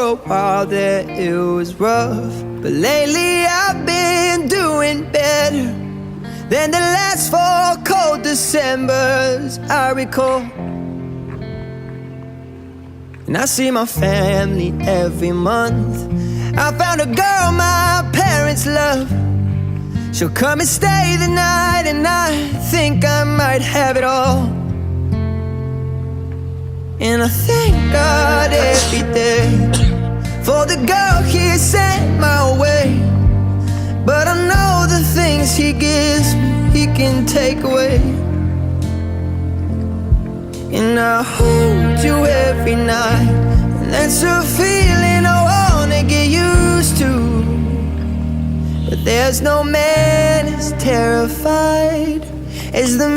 a while there it was rough, but lately I've been doing better than the last 4 cold Decembers I recall. And I see my family every month. I found a girl my parents love. She'll come and stay the night, and I think I might have it all. And I thank God every day for the girl He sent my way. But I know the things He gives me, He can take away. And I hold you every night, and that's a feeling I wanna get used to. But there's no man as terrified as the